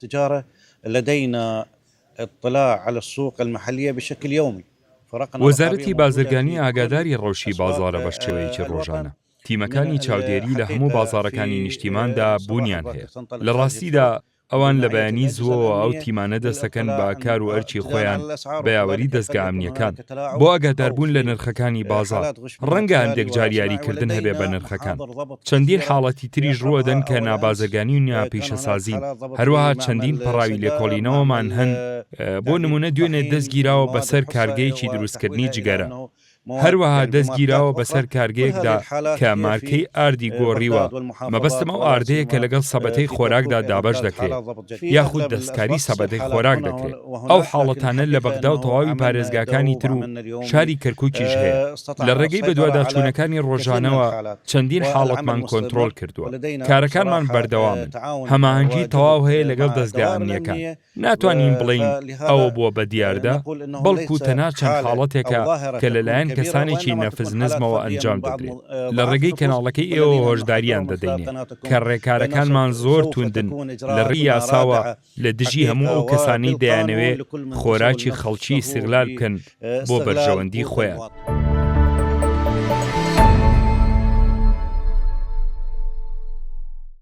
التجارة لدينا اطلاع على السوق المحلية بشكل يومي. وەزارەتی بازرگانی ئاگاداری ڕەوشی بازاڕە بە شێوەیەکی ڕۆژانە. تیمەکانی چاودێری لە هەموو بازاڕەکانی نیشتیماندا بوونیان هەیە. لە ڕاستیدا ئەوان لە بەیانی زووەوە ئەو تیمانە دەستەکەن بە کار و ئەرچی خۆیان بە یاوەری دەستگا ئەمنیەکان بۆ ئاگاداربوون لە نرخەکانی بازاڕ. ڕەنگە هەندێک جار یاریکردن هەبێ بە نرخەکان. چەندین حاڵەتی تریش ڕوەدەن کە نابازرگانی و ناپێشەسازین، هەروەها چەندین پەڕاوی لێکۆڵینەوەمان هەن. بۆ نمونە دوێنێ دەستگیراوە بەسەر کارگەیەکی دروستکردنی جگەرە. هەروەها دەستگیراوە بەسەر کارگەیەکدا کە مارکەی ئاردی گۆڕیوە. مەبەستم ئەو ئاردەیە کە لەگەڵ سەبەتەی خۆراکدا دابەش دەکرێت یاخود دەستکاری سەبەتەی خۆراک دەکرێت. ئەو حاڵەتانە لە بەغدا و تەواوی پارێزگاکانی تر و شاری کەرکووکیش هەیە. لە ڕێگەی بەدووادا چوونەکانی ڕۆژانەوە چەندین حاڵەتمان کۆنتڕۆڵ کردووە. کارەکانمان بەردەوامن. هەماهەنگی تەواو هەیە لەگەڵ دەستگا ئەمنیەکان. ناتوانین بڵین ئەوە بووە بە دیاردە، بەڵکو تەنها چەند حاڵەتێکە کە لەلایەن کەسانێکی نەفزنزمەوە ئەنجام دەدرێت. لە ڕێگەی کەناڵەکەی ئێوە هۆشداریان دەدەینێ کە ڕێکارەکانمان زۆر توندن لە ڕێی یاساوە لە دژی هەموو ئەو کەسانەی دەیانەوێت خۆراکی خەڵکی استیغلال بکەن بۆ بەرژەوەندی خۆیان.